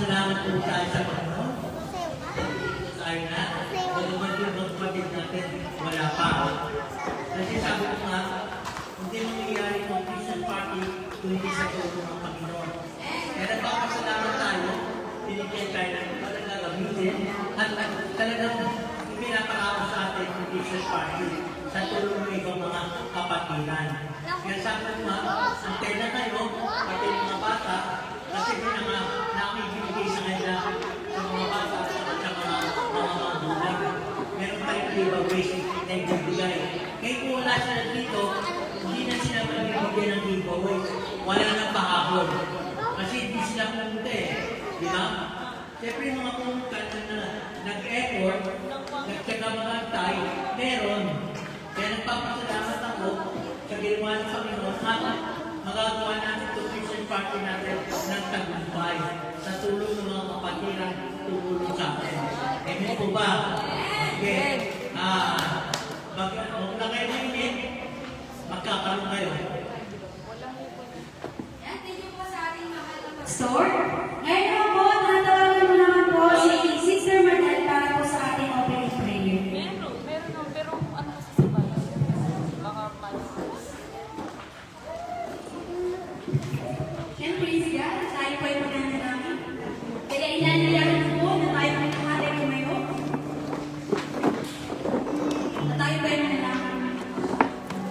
magpapasalamat po tayo sa Panginoon. Tayo na. Kung naman yung magpapatid natin, wala pa. Kasi sabi ko nga, hindi mangyayari kung Christian party kung hindi sa tulong ng Panginoon. Kaya nagpapasalamat tayo, binigyan tayo ng talagang gamitin at talagang pinapakawa sa atin yung Christian party sa tulong ng ibang mga kapatiran. Kaya sabi ko nga, antena tayo, pati yung mga bata, kasi may namin binigay sa kanila sa mga bata at sa mga magulang. Meron tayong giveaways na ibibigay. Ngayon kung wala sila dito, hindi na sila magbibigay ng giveaways. Wala nang pahapon. Kasi hindi sila pumunta eh. Di ba? Siyempre yung mga pumunta na nag-effort, nagtsaga magantay, meron. Kaya nagpapasalamat ako sa ginawa ng Panginoon at magagawa natin ito Christian party natin ng tagumpay sa tulong ng mga kapatiran tumulong sa atin. Amen po ba? Okay. Huwag na kayo mainit. Magkakaroon kayo. Store. Ngayon naman po, natawagan mo naman po si Sister Manel para po sa ating opening prayer. Meron, pero ano masasabay? Baka Siyempre, siya, tayo po ay namin. Kaya ilan po na tayo ay nakahalay kumayo. Na tayo po ay manalangin.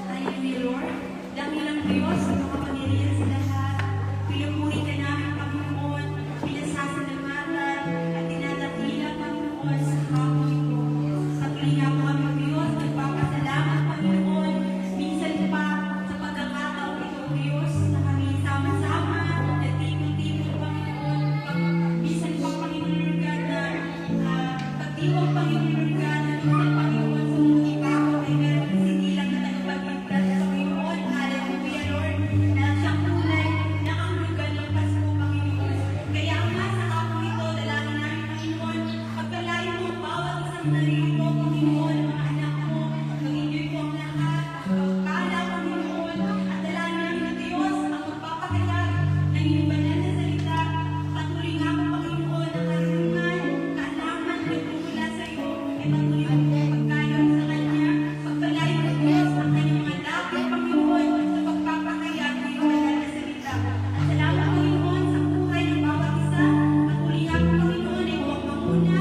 Hallelujah, Lord. Dakilang Diyos, sa mga pangyarihan sa lahat. Pinupuri ka namin, Panginoon. Pinasasalamatan at tinatapila, Panginoon, sa hapon ko. Sa tulinga po kami, Diyos. Nagpapasalamat, Panginoon. Minsan pa sa pagkakataon ito, Diyos, na kami sama-sama. Nagtipon-tipon, Panginoon. Minsan pa, Panginoon, na pagdiwang, Panginoon, minsan, Panginoon, sumuki pa ako ay meron sinilang na tagapagpagplas, Panginoon. Hallelujah, Lord. Na siyang tunay na ang lugar ng Pasko, Panginoon. Kaya nga sa hapon ito, dalangin namin, Panginoon, pagkalain mo ang bawat isang narito, Panginoon, mga anak mo, mag-enjoy po ang lahat, pagkala, Panginoon, at dalangin namin na Diyos ang magpapakayag ng iyong banal na salita. Patuloy nga mo, Panginoon, ang karunungan, kaalaman na nagmumula sa iyo, ay patuloy mo po pagkayon sa Kanya, pagpalain mo, Diyos, ang kanyang mga labi, Panginoon, sa pagpapakayag ng iyong banal na salita. At salamat, Panginoon, sa buhay ng bawat isa. Patuloy nga po, Panginoon, ay huwag mamuna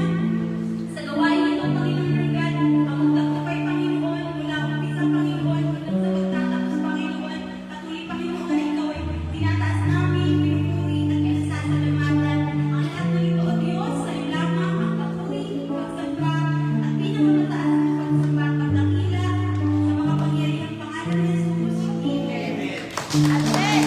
sa gawain ito, Panginoon, God, ang magtagumpay, Panginoon, mula umpisa, Panginoon, hanggang sa pagtatapos, Panginoon. Patuloy, Panginoon, ikaw ay tinataas namin, pinupuri at pinasasalamatan. Ang lahat ng ito, O Diyos, sa iyo lamang ang papuri, pagsamba, at pinakamataas na pagsamba at pagdakila sa mga pangyarihang pangalan ni Jesus. Amen.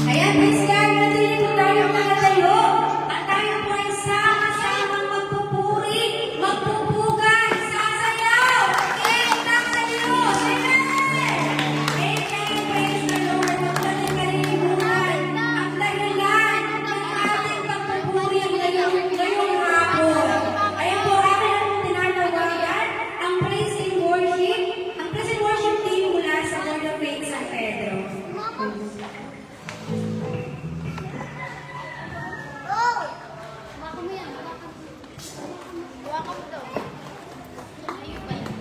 Ayan, praise God, natili po tayo nakatayo at tayo po ay sama-samang magpupuri, magpupugay, sasayaw. Kailan sa Diyos. Amen. Amen. Praise the Lord. Magdating kalilimutan ang dahilan ng ating pagpupuri ngayong hapon. Ayan po, akin ang tinanawagan ang praise and worship, ang praise and worship team mula sa Lord of Faith San Pedro.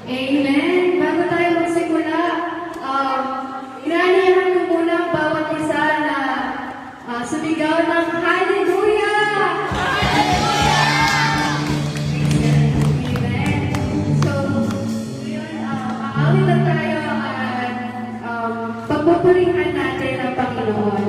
Amen. Bago tayo magsimula, inanihan ko muna ang bawat isa na sumigaw ng Hallelujah! Amen. So, yun, aawit na tayo at pagpupurihan natin ang Panginoon.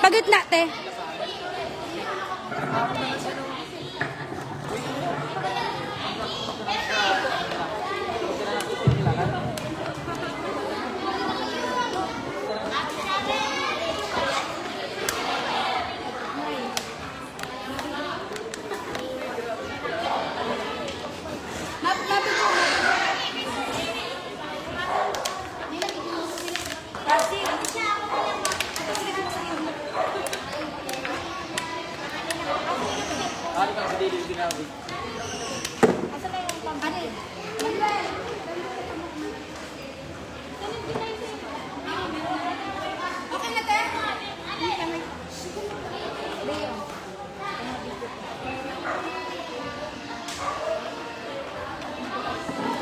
Pagitna, te. Okay na, te?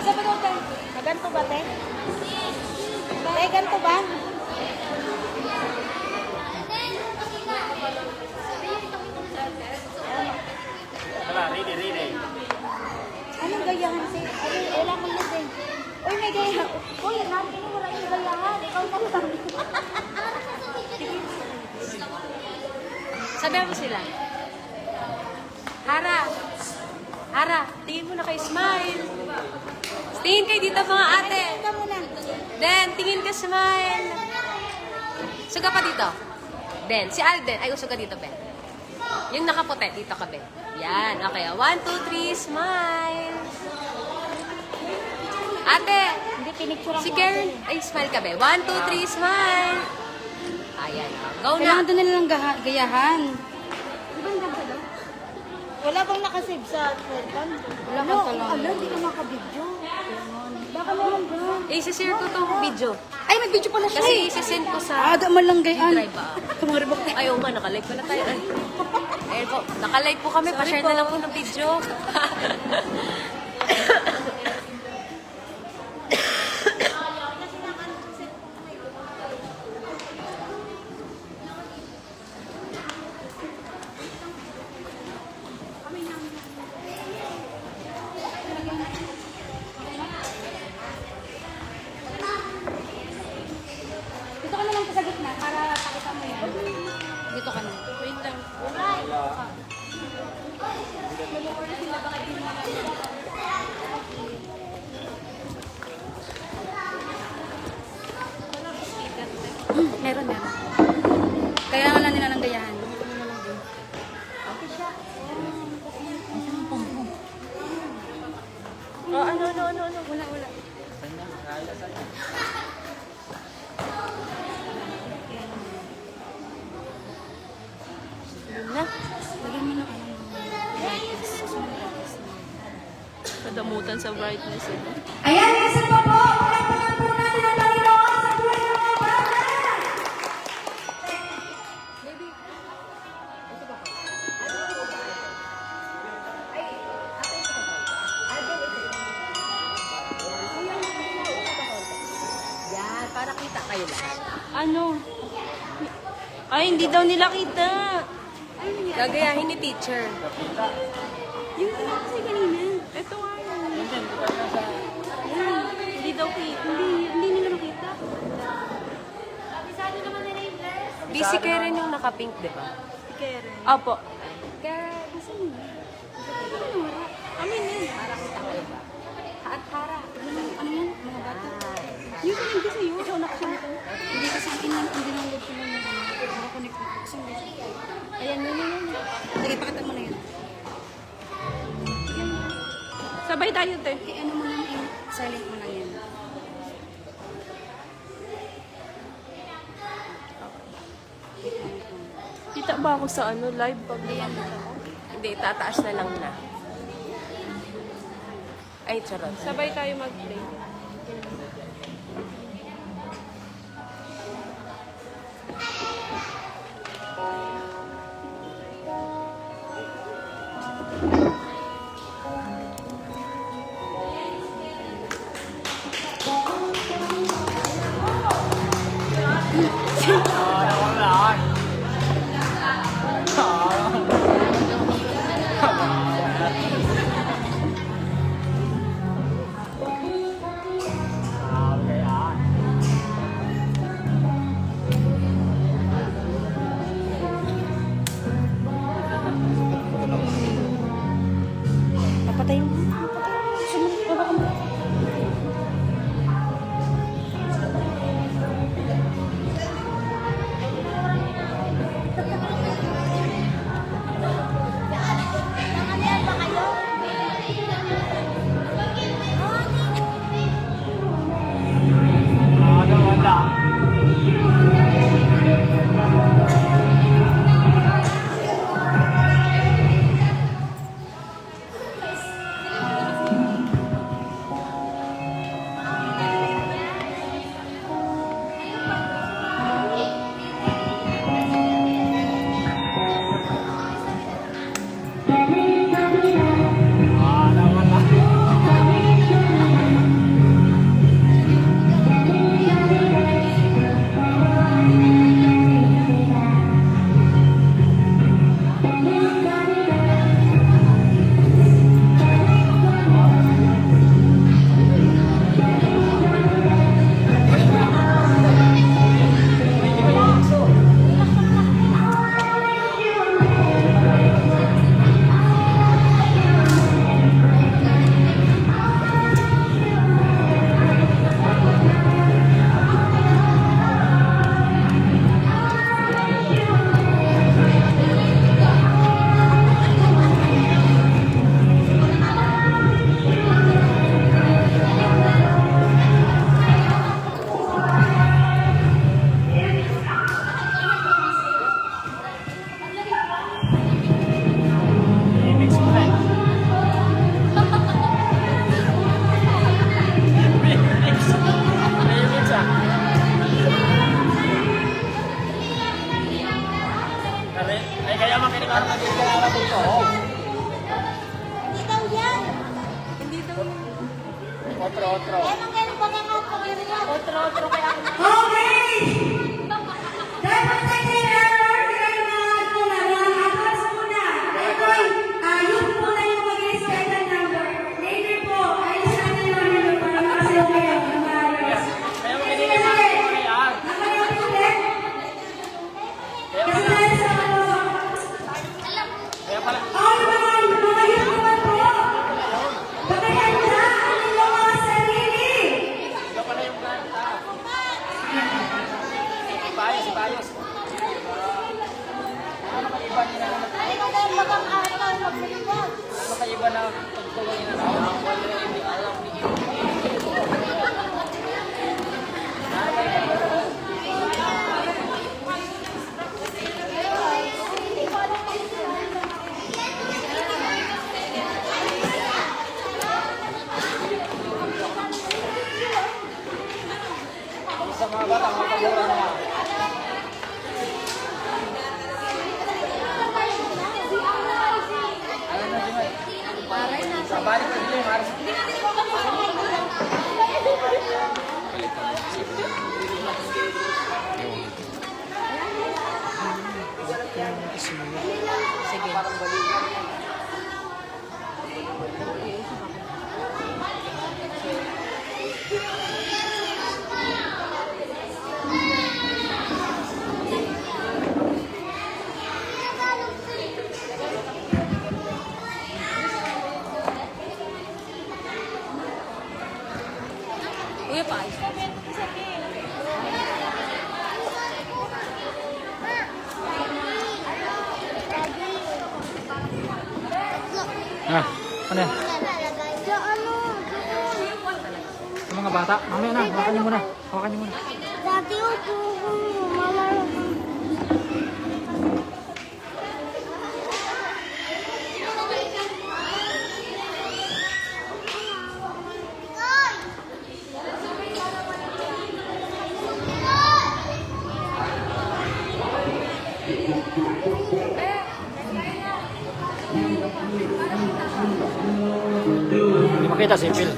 Isa pa daw, te? Ganto ba, te? Te, ganto ba? Anong gayahan, te? Wala mo na, te. Uy, may gayahan. Uy, natin mo wala yung gayahan. Ikaw na lang. Sabihan mo sila. Hara. Hara, tingin mo na kay smile. Tingin kayo dito mga ate. Ikaw muna. Den, tingin ka smile. Suga pa dito. Ben, si Alden. Ay, suga dito, Ben. Yung nakaputi, dito ka, Ben. Yan, okay. 1, 2, 3, smile. Ate, Hindi, pinicture si Karen. Ay, smile ka, Ben. 1, 2, 3, smile. Ayan, go na. Kailangan doon nila ng gayahan. Wala bang nakasave sa cellphone? Wala bang talaga? Wala, hindi ka makabidyo. Baka meron ba? I-share ko tong video. Ay, may video pala siya. Kasi isi-send ko sa Aga man lang gayahan. drive ba? Kumaribok na. Ayaw nga, nakalive pala tayo. Ay. Ayun po, nakalive po kami. Pa-share na lang po ng video. Dito ka na lang sa gitna para pakita mo yan. Dito ka na. Wait lang. Meron. Kailangan lang nila ng gayahan. Ano? Wala. Na, Lagyan mo na Kadamutan sa brightness eh. Ayan, isa pa po. Pakailangan po natin ang Panginoon sa buhay ng mga bata. yan, para kita kayo lahat. Ano? Ay, hindi daw nila kita. Gagayahin ni teacher. Yung tingnan kasi kanina. Ito nga yun. Hindi daw kita. Hindi nila makita. Busy Karen yung naka-pink, di ba? Karen. Opo. Kaya, gusto mo. Amin yun. Para kita kayo ba? At para. Ano yan? Mga bata. Ay, Yung tingin ko sa'yo. Ikaw nakasya ko. Hindi kasi akin lang. Hindi lang log ko lang. Nakakonect ko. Kasi hindi. Ayan, yun. Sige, pakita mo na yan. Sabay tayo, te. Ano mo lang yun. Silent mo lang yan. Kita ba ako sa ano, live pag hindi, tataas na lang na. Ay, charot. sabay tayo mag-play. Hindi daw yan. Hindi daw yan. Otro. Emang ganun ba nga pag-iriwan? Otro kaya ako. Okay! Dapat sa kailangan muna, mga atas muna. Ito'y, yun muna yung mag-respect ng number. Later po, ayusan na namin para makasayo kayo ng maayos. Kasi nakayot ulit. Kasi dahil sa mga yun naman po. Bakayan na ang inyong mga sarili. Ay, kung ganun ba kang araw, mag-iriwan? Kuya pa. Ah, ano yan? Sa mga bata. Mamaya na, hawakan niyo muna. Hawakan niyo muna. Dati upo ko, malaro. Hindi makita si Phil.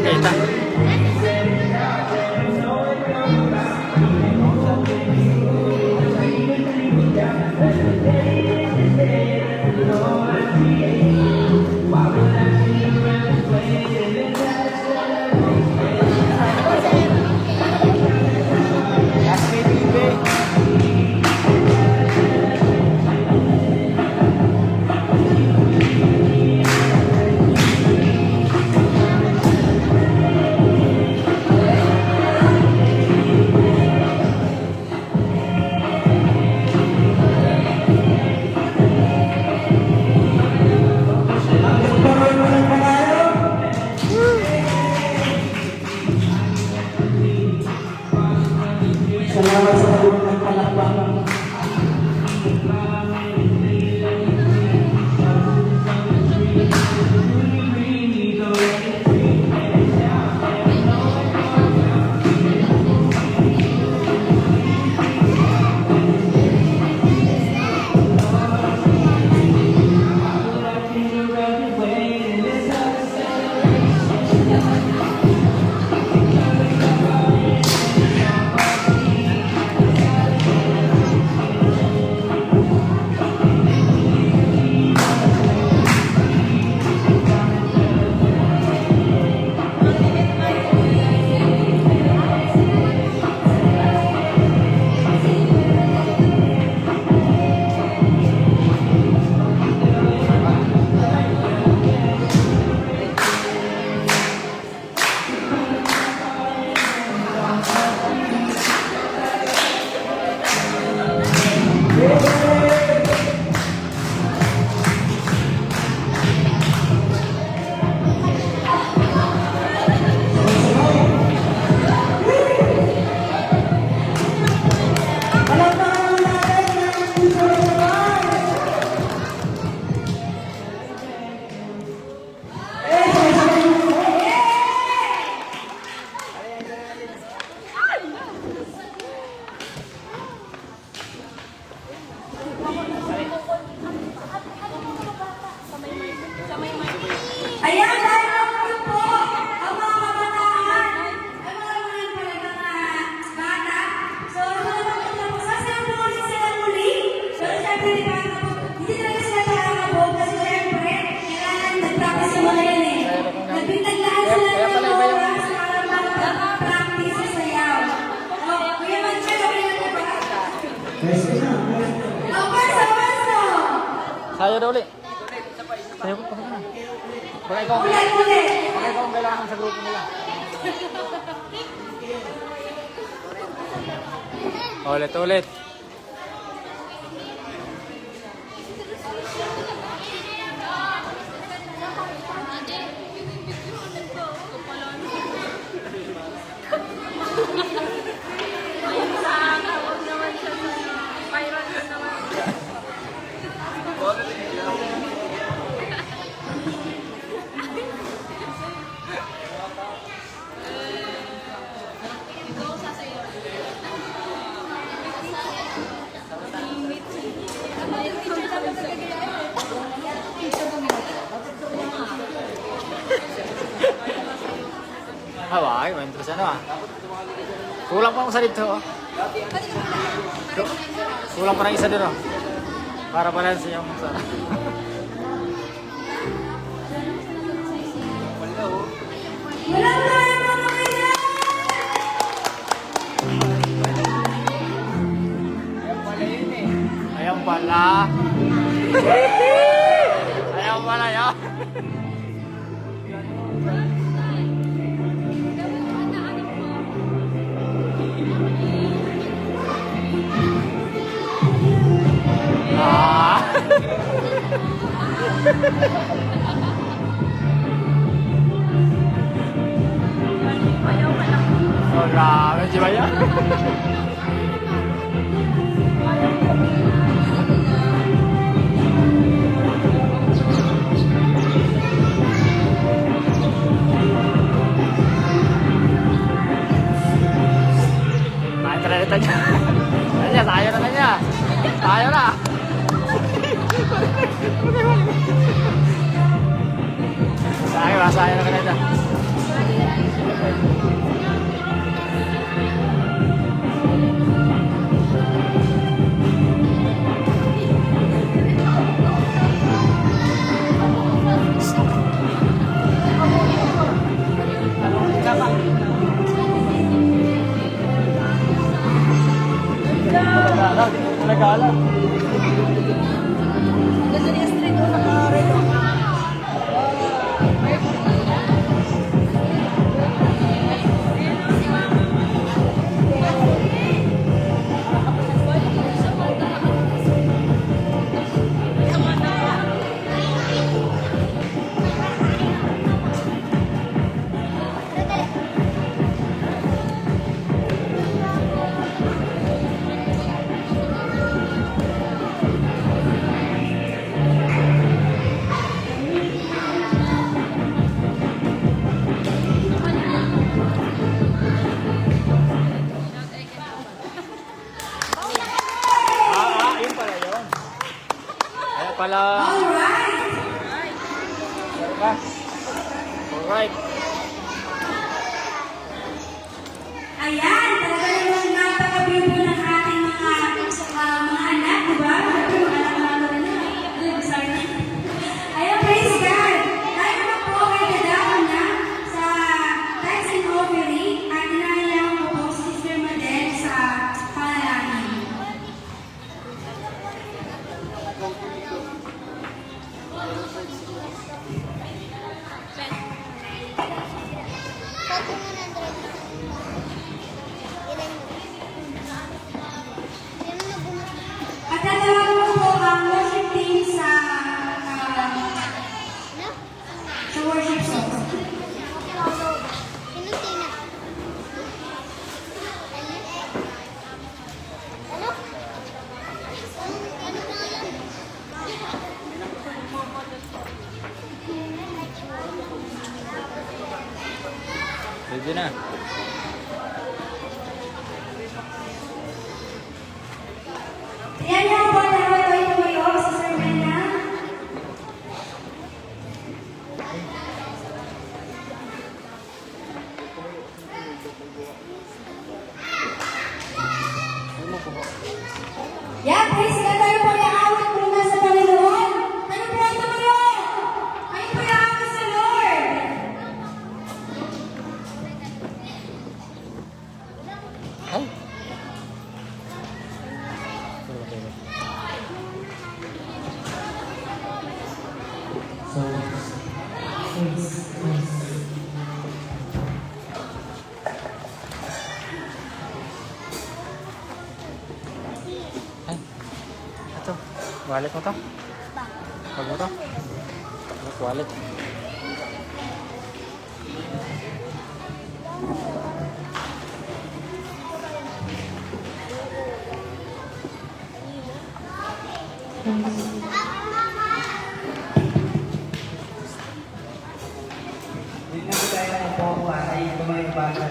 Kita. Sayo daw ulit. Sayo ko na. Baka ikaw ang kailangan sa grupo nila. Ulit. Hawai, main terus ano ah. Kulang pa ako sa dito. Oh. Kulang pa ng isa dito. Para balance yung sa. Ayam pala. Ayam pala ya. Oh, grabe, di ba yan? Main ternyata niya. Tayo na niya. Tayo na. Saya na kanina. Nagala. Ganda niya street o naka-red. Pala. Alright. Ayan, talaga naman napaka-beautiful ng ating mga anak, di ba? Ayan, praise God! Tayo naman po ay dadaan na sa tithes and offering at inayang po po si Sister Madel sa panalangin. At tatawagan ko po ang worship team sa worship song. Pwede na. Ayan na po, dalawa tayo tumayo sa sermon na. Yeah, praise God, tayo po i-awit muna sa Panginoon. Tayo po ay tumayo. Tayo po i-awit sa Lord. Wallet mo to? Wag mo to? Wallet. Hindi na tayo ng pokuha ay kumaibatan.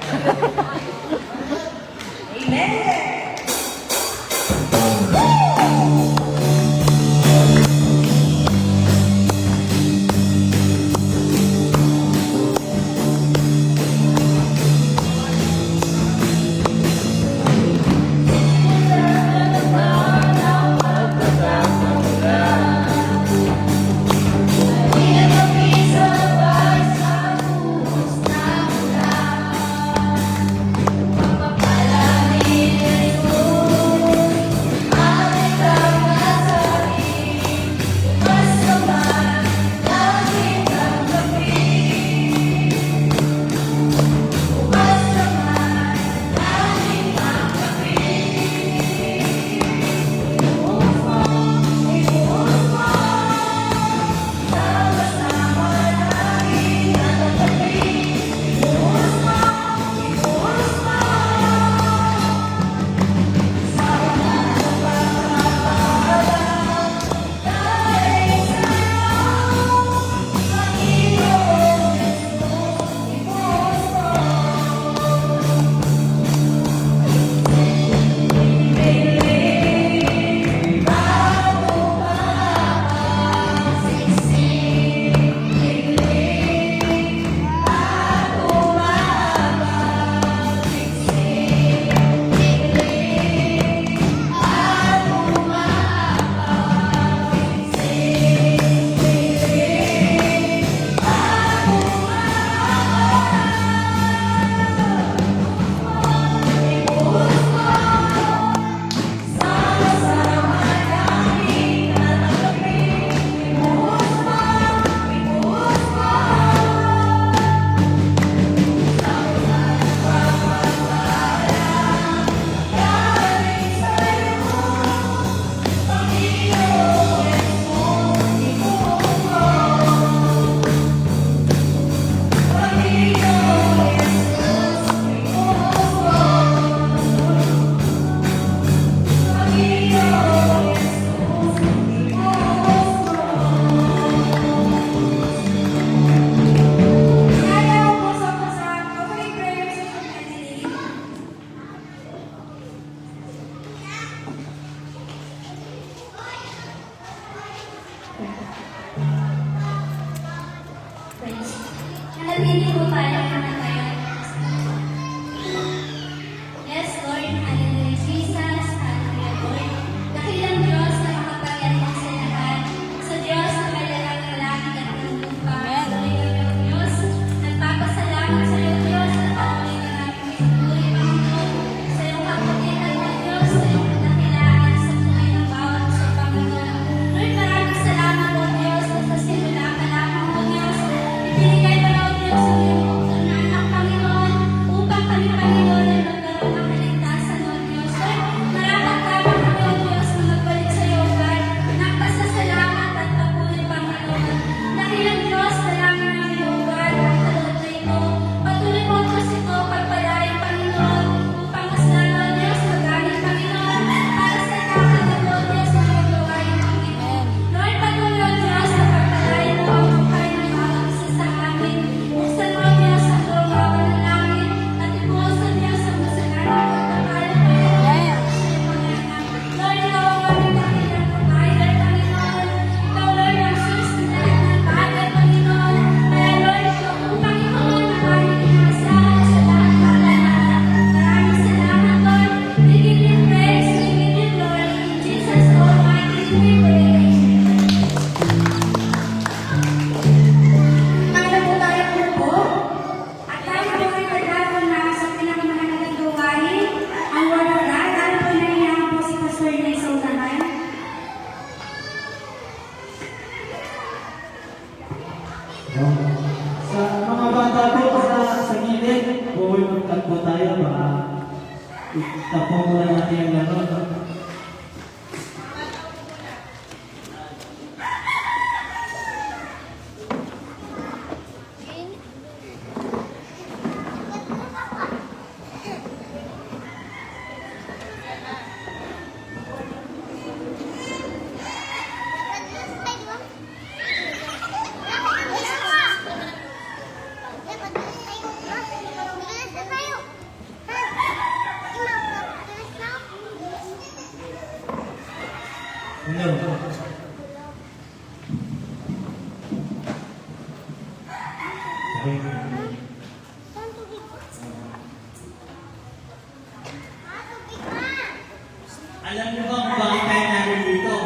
Nanatili po tayo naman ngayon. Yes, Lord. Hallelujah, Jesus. Hallelujah, Lord. Dakilang Diyos na makapangyarihan sa lahat. Sa Diyos na may langit at ng lupa. Hallelujah, Diyos. Nagpapasalamat sa iyo, Diyos, na patuloy na namin pinupuri, Panginoon. Sa iyong kapatiran ng Diyos, sa iyong kadakilaan, sa buhay ng bawat sa Panginoon. Lord, maraming salamat, O Diyos, na sa simula ka lamang, O Diyos. Ibinigay mo na, O Diyos, sa iyong bukod na anak, Panginoon, upang kami, Panginoon, ay magkaroon ng kaligtasan, O Diyos. Lord, marapat-dapat kami, O Diyos, na magbalik sa iyo, God, ng pasasalamat at papuri, Panginoon. Dakilang Diyos, dalangin namin, O God, ang kaloob na ito. Patuloy mo, Diyos, ito pagpalain, Panginoon, upang mas lalo, O Diyos, magamit, Panginoon, para sa ikakagano, O Diyos, na iyong gawain, Panginoon. Lord, patuloy, O Diyos, na pagpalain mo ang buhay ng bawat isa sa amin. Buksan mo, O Diyos, ang buong bawat ng langit, at ibuhos, O Diyos, ang masalanan at pagpapala, Panginoon, sa iyong mga anak. Lord, ikaw ang aming dakilang provider, Panginoon. Ikaw, Lord, ang source ng lahat ng bagay, Panginoon. Kaya, Lord, ikaw po, Panginoon, ang aming inaasahan sa lahat ng lahat. Maraming salamat, Lord. We give you praise, we give you glory. In Jesus' almighty name we pray. Tayo po tayo po. At tayo po ay nagdadaan na sa pinakamahalagang gawain, ang Word of God. Tayo po naiiyak po si Pastor Nay sa unahan. Sa mga bata po sa gilid, buhay magtagpo tayo, baka itapo muna natin ang laro. Ano? Alam niyo ba kung bakit tayo narito?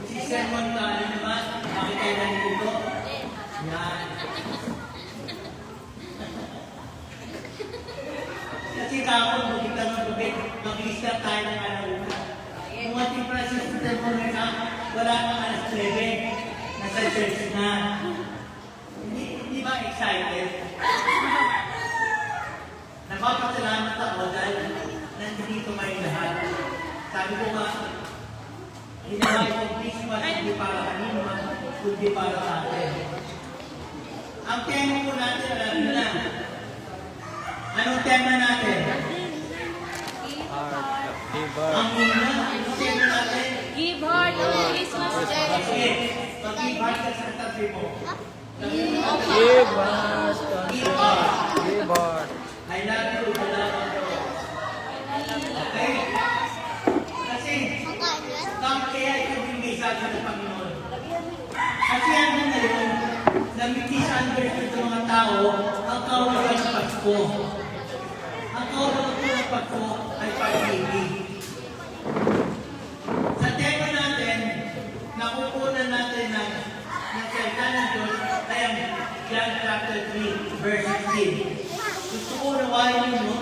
Si Sermon ka, alam niyo ba bakit tayo narito? Yan. Kasi kapag makita ng tubig, mag-lista tayo ng alauna. Kung ating process ng Sermon na wala nang alas 9, nasa church na. Hindi ba excited? Napapasalamat ako dahil nandito kayo lahat. Sabi ko nga, ginawa itong Christmas hindi para kanino, kundi para sa atin. Ang tema po natin, alam nyo na. Anong tema natin? Ang hina. Anong tema natin? Give heart on Christmas Day. Sige, mag-give heart ka sa tabi mo. Give us Give heart. Give heart. I love you, I love you. Okay? Kasi, kaya ito yung mensahe ng Panginoon. Kasi ano na yun, na-misunderstood ng mga tao, ang kawalan ng Pasko. Ang kawalan ng Pasko ay pag-ibig. Sa tema natin, nakukunan natin ng salita ng Diyos ay ang John chapter 3, verse 16. Gusto ko nawain ninyo,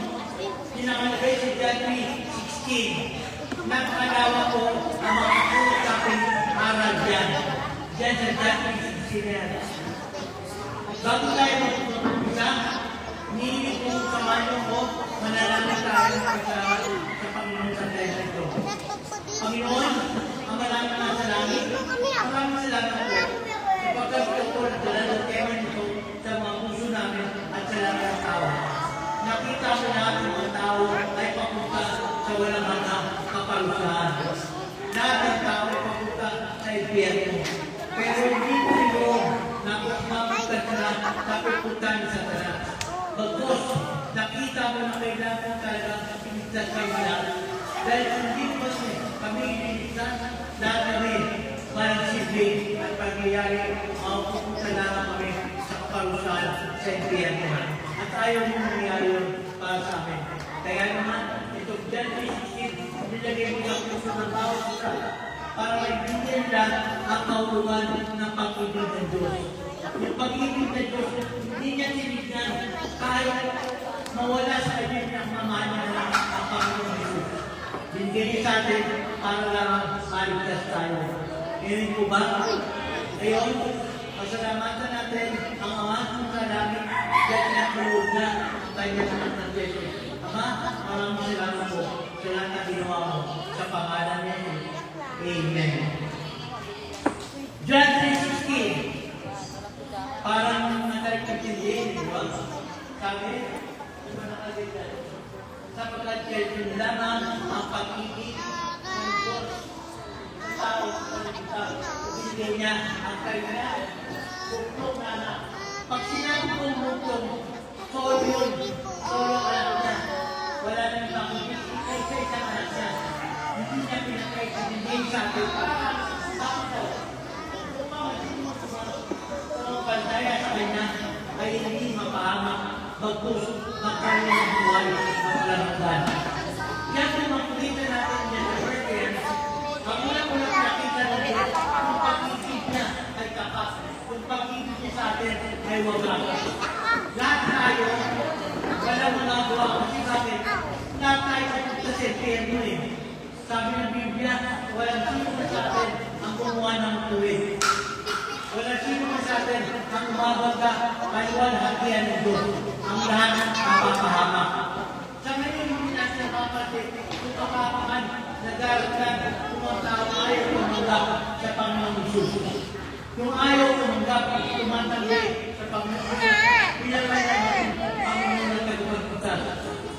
pinakalagay sa John 3:16. Napakalawa ko ang mga usapin aral dyan. Dyan sa John 3:16. Bago tayo mag-umpisa, nilig kong samahan ko, manalangin tayo sa Panginoon sa tayo nito. Panginoon, ang maraming nasa langit, maraming salamat po. Sapagkat ito po nagdala ng tema nito sa mga puso namin at sa lahat ng tao. Nakita mo na ang mga tao ay papunta sa walang hanggang kaparusahan. Lahat ng tao ay papunta sa impyerno. Pero hindi ko nito na mapunta na napupuntahan sa tanan. Bagos, nakita mo na kailangan talaga pinigtas kayo lang. Dahil hindi mo kami pinigtas, lahat kami walang sibling at pagyayari ang pupunta lang kami sa kaparusahan sa impyerno. At ayaw mo nangyari yun para sa amin. Kaya naman, ito John 3:16, nilagay mo yung puso ng bawat isa para maintindihan nila ang kauluan ng pag-ibig ng Diyos. Yung pag-ibig ng Diyos, hindi niya tinignan kahit mawala sa kanya ng mamahal niya ang Panginoon Jesus. Binigay niya sa atin para lang maligtas tayo. Ngayon po ba? Ngayon, pasalamatan natin ang Ama sa langit dahil nakulog na ang kanyang anak ng Jesus. Ama, maraming salamat po sa lahat na ginawa mo sa pangalan niya. Amen. John 3:16. Parang nakalagpagtindi, di ba? Sabi, di ba nakalagpagtindi? Sapagkat kayo lamang ang pag-ibig ng Diyos sa tao sa pagkakita. Binigay niya ang kanyang buktong na anak. Pag sinabi kong buktong, solo yun, solo anak niya. Wala nang ibang ibig sa isang anak niya. Hindi niya pinakaitindihin sa atin. Bakit daw? Kung mamasin mo sa pantaya sa kanya, ay hindi mapahamak, bagkus, magkaroon ng buhay ng kalamatan. Kaya kung makikita natin yan sa Philippians, ang una-una nakita natin, kung pag-ibig niya ay tapat, kung pag-ibig niya sa atin ay wagas. Lahat tayo, walang magagawa kasi bakit? Lahat tayo sa senteno eh. Sabi ng Biblia, walang sino sa atin ang gumawa ng tuwid. Walang sino sa atin ang umabagda ay walang hakihan ng Diyos. Ang lahat napapahamak. Sa ngayon, hindi natin napapatid kung kapapahan, nadaragdan, kung ang tao ayaw tumanggap sa Panginoong Jesus. Kung ayaw tumanggap, tumantanggi sa Panginoong Jesus, pinalay natin ang Panginoon na tagapagputas.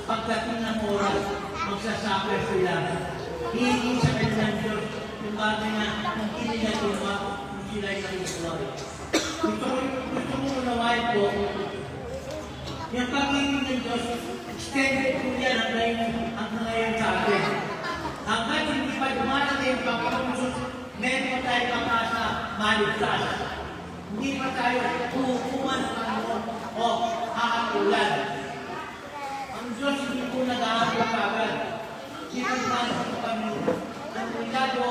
Pagdating ng oras, magsasakay sila. Hihingi sa kanyang Diyos yung bagay na kung hindi niya tuwa, kung sila ay nakukuloy. Gusto mo unawain po, yung pag-ibig ng Diyos, extended po yan ang ngayon sa atin. Hanggang hindi pa dumarating ang Panginoong Jesus, meron tayong pag-asa maligtas. Hindi pa tayo hukuman ng Panginoon o hahatulan. Ang Diyos hindi po nag-ahapon kagad. Sinagman sa Panginoon. Ang regalo,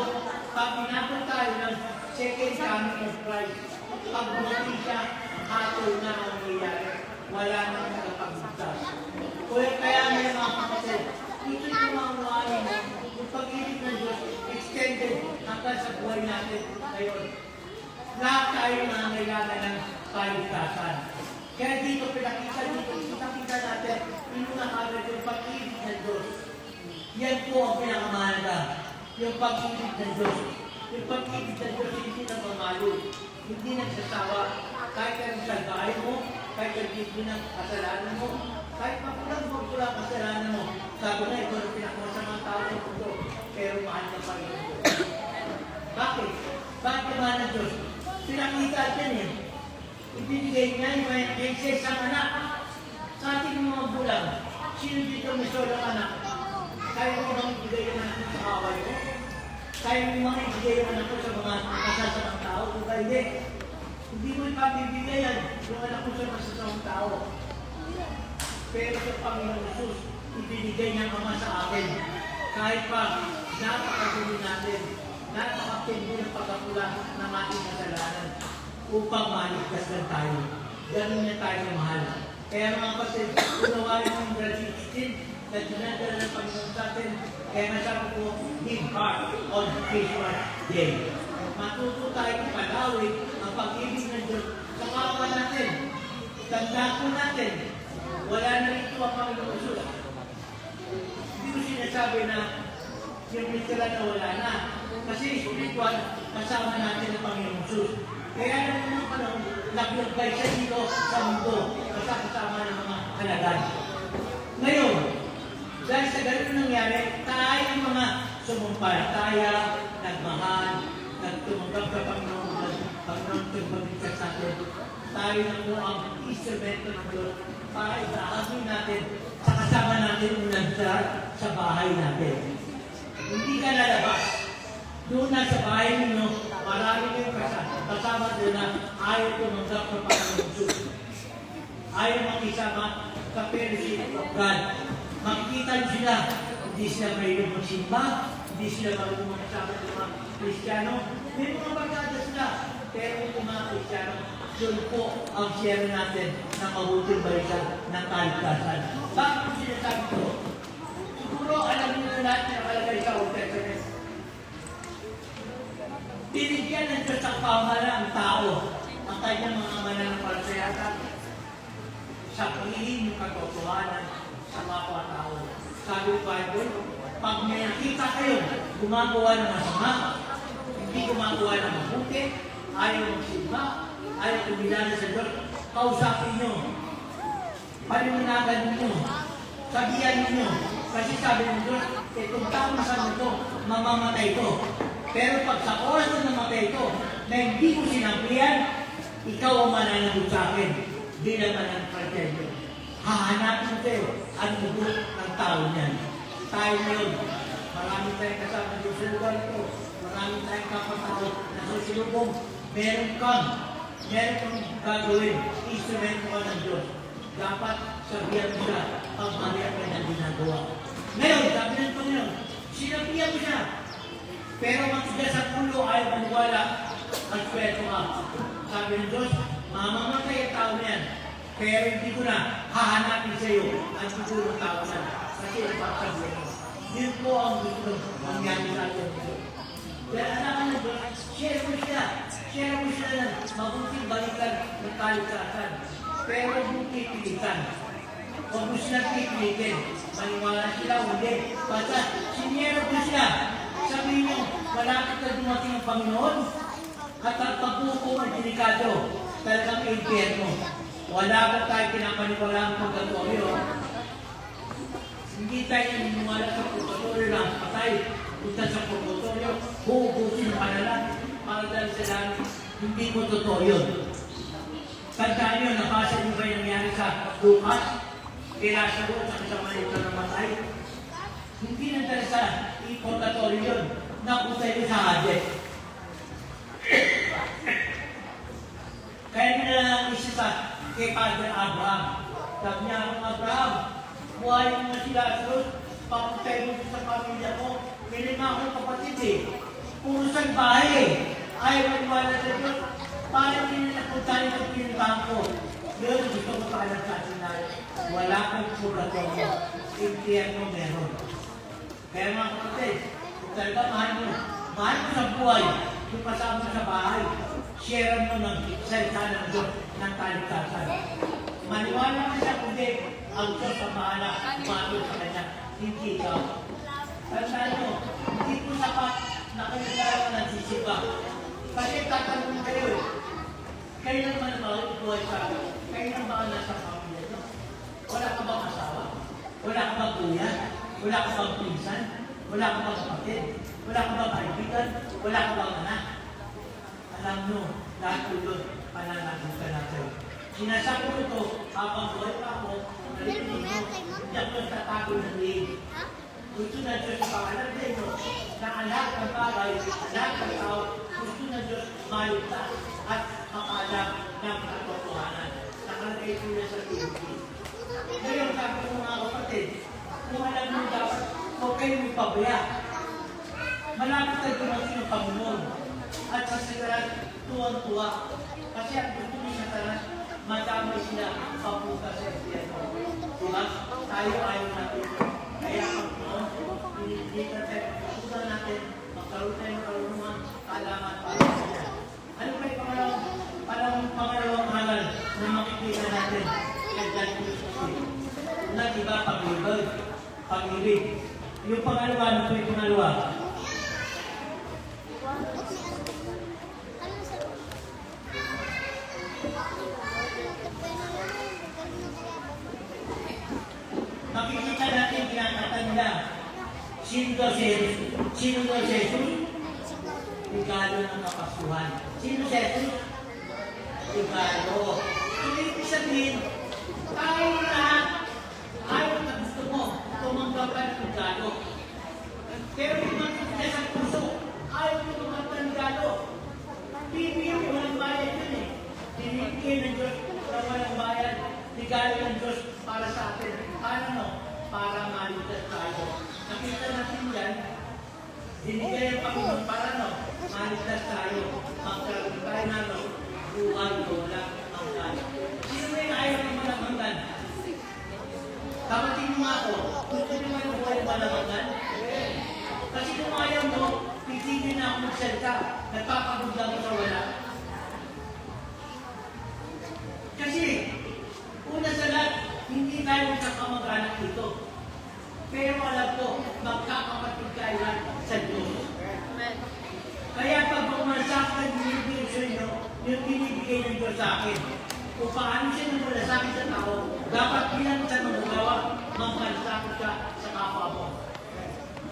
pag pinapon tayo ng second coming of Christ, pag bumating siya, hatol na ang nangyayari. Wala nang nakapagligtas. Kaya may mga kapatid, ito yung mga unahin mo, yung pag-ibig ng Diyos, extended hanggang sa buhay natin ngayon. Lahat tayo nangangailangan ng paligtasan. Kaya dito pinakita natin, inunakagad yung pag-ibig ng Diyos. Yan po ang pinakamahalaga, yung pag-ibig ng Diyos. Yung pag-ibig ng Diyos hindi nagmamalo, hindi nagsasawa. Kahit ang salbahay mo, kahit ang hindi ng kasalanan mo, kahit magpulang kasalanan mo. Sabi na, ito ang pinakamasamang tao sa mundo, pero mahal ka pa rin. Bakit? Bakit mahal ng Diyos? Pinakita dyan eh. Ibinigay niya yung may isang anak. Sa ating mga bulang, sino dito may solang anak? Kaya mo bang ibigay yung anak mo sa kawal mo? Kaya mo bang ibigay yung anak mo sa mga masasamang tao? Kung hindi, hindi mo ipapibigay yan yung anak mo sa masasamang tao. Pero sa Panginoon Jesus, ibinigay niya Ama sa akin. Kahit pa napakaguli natin, napakatindi ng pagkakulang ng ating kasalanan upang maligtas lang tayo. Ganun niya tayo mahal. Kaya mga kapatid, unawain mo yung John 16 na dinadala ng Panginoon sa atin. Kaya nasabi ko, give heart on Christmas Day. Matuto tayo palawin ang pag-ibig ng Diyos sa kapwa natin. Tandaan po natin, wala na ito ang Panginoon Jesus. Hindi ko sinasabi na yung literal na wala na. Kasi spiritual, kasama natin ang Panginoon Jesus. Kaya naman mga panahon, naglagay siya dito sa mundo. Kasama ng mga halagan. Ngayon, dahil sa ganun nangyari, tayo yung mga sumumpalataya, nagmahal, nagtumanggap sa Panginoon, Panginoon tumaligtas sa atin. Tayo na po ang instrumento ng Diyos para isahamin natin sa kasama natin unang sa bahay natin. Hindi ka lalabas. Doon na sa bahay ninyo, marami kayong kasama doon na ayaw tumanggap sa Panginoon Jesus. Ayaw makisama sa fellowship of God. Makikita nyo sila, hindi sila mayroon magsimba, hindi sila marunong makasama ng mga Kristiyano. May mga barkada sila, pero yung mga Kristiyano, yun po ang share natin na mabuting balita ng kaligtasan. Bakit ko sinasabi ko? Siguro alam nyo na lahat na nakalagay sa Old Testament. Binigyan ng Diyos ang pamahala ang tao, ang kanyang mga mananampalataya sa pagiging yung katotohanan sa kapwa-tao. Sabi ko Bible, pag may nakita kayo, gumagawa ng masama, hindi gumagawa ng mabuti, ayaw magsimba, ayaw kumilala sa Diyos, kausapin nyo, palimunagan nyo, sabihan nyo, kasi sabi ng Diyos, itong taong sa mundo, mamamatay ko. Pero pag sa oras na namatay ko, na hindi ko sinabihan, ikaw ang mananagot sa akin bilang mananampalataya. Hahanapin ko kayo ang dugo ng tao niyan. Tayo ngayon, marami tayong kasama sa lugar ito, marami tayong kapatao na susulubong, meron kang gagawin, instrumento ka ng Diyos. Dapat sabihan mo siya pag mariyak ka na ginagawa. Ngayon, sabi ng Panginoon, sinabihan mo siya, pero matigas ang ulo ay maniwala at pweto ka. Sabi ng Diyos, mamamatay ang tao na yan. Pero hindi ko na hahanapin sa iyo ang siguro ng tao na. Kasi ipagsabihin mo. Yun po ang gusto mangyari sa atin. Kaya alam ng Diyos, share mo siya. Share mo siya ng mabuting balikan ng kaligtasan. Pero huwag pipilitan. Huwag mo silang pipilitin. Maniwala sila, hindi. Basta, sinero ko siya. Sabihin mo, malapit na dumating ang Panginoon at ang pagbuko ay delikado. Talagang impyerno. Wala ba tayo pinapaniwala ang purgatorio? Hindi tayo naniniwala sa purgatorio lang. Patay, punta sa purgatorio, huhugusin ka na lang. Para dahil sa langit, hindi mo totoo yun. Tandaan nyo, nabasa nyo ba yung nangyari sa Lucas? Kaya sa Lucas, sa kasama nito na matay. Hindi nandala sa purgatorio yun. Napunta yun sa Hades. Kaya nilalang isa sa kay Father Abraham. Sabi niya, Abraham, buhayin mo na si Lazarus, papuntay mo sa pamilya ko. May lima akong kapatid eh. Puro salbahe eh. Ayaw maniwala sa Diyos. Paano hindi na napuntahan yung pinuntahan ko? Yun, gusto ko paalam sa atin na wala kang purgatorio. Impyerno meron. Kaya mga kapatid, kung talaga mahal mo sa buhay, yung kasama mo sa bahay, share mo ng salita ng Diyos ng kaligtasan. Maniwala mo siya, kundi ang Diyos ang mahala, umayon sa Kanya, hindi ikaw. Tandaan nyo, hindi po sapat na kayo dalawa nagsisimba. Kasi tatanong kayo eh, kailan man buhay sa akin? Kailan ba nasa pamilya nyo? Wala ka bang asawa? Wala ka bang kuya? Wala ka bang pinsan? Wala ka bang kapatid? Wala ka bang kaibigan? Wala ka bang anak? Alam nyo, lahat po yun, pananagutan natin. Sinasabi ko ito, habang buhay pa ako, narinig nyo, hindi ako tatago ng liig. Gusto na Diyos pangalan din nyo, na ang lahat ng bagay, lahat ng tao, gusto na Diyos maligtas at makalam ng katotohanan. Nakalagay po na sa Pilipinas. Ngayon, sabi ko mga kapatid, kung alam nyo dapat, huwag kayong ipabaya. Malapit tayo tumasin ng Panginoon. At sa Satanas, tuwang-tuwa. Kasi ang gusto ni Satanas, madamay sila papunta sa impyerno. Diba? Tayo ayaw natin. Kaya ang Panginoon, pinilitan tayo, pagkutan natin, magkaroon tayo ng karunungan, kaalaman para sa Kanya. Ano pa yung pangalawang halal na makikita natin kay God Christ? Una, diba, pag-ibig. Yung pangalawa, ano po yung pangalawa? Makikita natin kinakata nila. Sino daw si Jesus? Regalo ng kapasuhan. Sino si Jesus? Regalo. So, ibig sabihin, tayo lahat, ayaw na gusto mo, tumanggap ka ng regalo. Pero kung magkita sa puso, ayaw mo tumanggap ng regalo. Bibigyan mo walang bayad yun eh. Binibigyan ng Diyos na walang bayad. Regalo ng Diyos para sa atin. Paano no? Para maligtas tayo. Nakita natin yan, binigay ang Panginoon para no? Maligtas tayo. Magkaroon tayo na no? Buhay ko walang hanggan. Sino may ayaw ng walang hanggan? Kapatin mo nga ako, gusto nyo may buhay walang hanggan? Kasi kung ayaw mo, pipigil na ako magsalita. Nagpapagod lang ako sa wala. Kasi, una sa lahat, hindi tayo magkakamag-anak dito. Pero alam ko, magkakapatid tayo sa Diyos. Kaya pag pumalasakit ang binibigay sa inyo, yung binibigay ng Diyos sa akin. Kung paano siya nang malasakit sa tao, dapat bilang sa magawa, magmalasakit ka sa kapwa mo.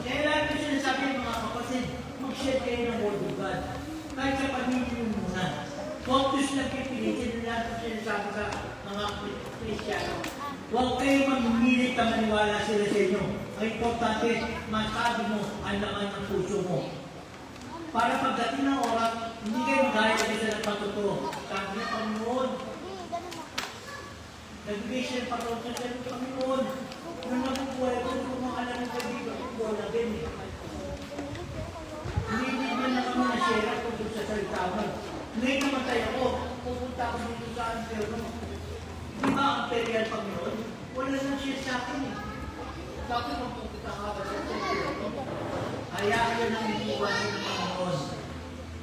Kaya lagi ko sinasabi mga kapatid, mag-share kayo ng Word of God. Kahit sa pamilya mo muna. Focus lang kayo pilitin na lahat ang sinasabi sa mga Kristiyano. Huwag kayo mamimilit na maniwala sila sa inyo. Ang importante, masabi mo ang laman ng puso mo. Para pagdating ng oras, hindi kayo magaya kasi ng pagtuturo. Sabi ng Panginoon, nagbigay siya ng pagtuturo ng Panginoon. Nung nabubuhay ko, kung mga alam ng kaibigan, ko na din eh. Hindi man na kami na-share kung sa salita mo. Ngayon namatay ako, pupunta ako dito sa Anterno. Di ba ang perial Panginoon? Wala nang share sa akin eh. Bakit magpupunta ka ba sa Anterno? Hayaan yun ang iniwanan ng Panginoon.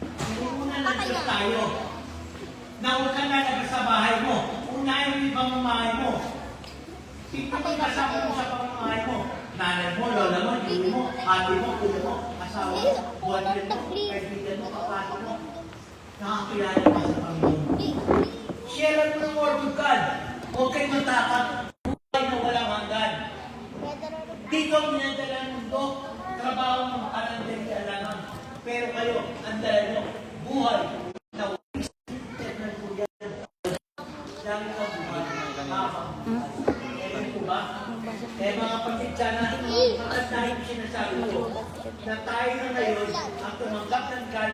Inuuna lang Diyos tayo. Na huwag ka nalagay sa bahay mo. Unahin mo yung pamamahay mo. Ipagod kasama mo sa pamamahay mo. Nanay mo, lola mo, yun mo, ate mo, kuya mo, asawa mo, buwan mo, kaibigan mo, kapatid mo. Nakakilala ka sa Panginoon. Share mo ng Word of God. Huwag kayo matakot. Buhay na walang hanggan. Dito ang minadala ng mundo. Trabaho mo ang dali alangan. Pero kayo, ang dala nyo, buhay na walang hanggan. Dami ka buhay. Habang. Ewan po ba? Eh mga pagkitsana, makatahin sinasabi ko na tayo na ngayon ang tumanggap ng galing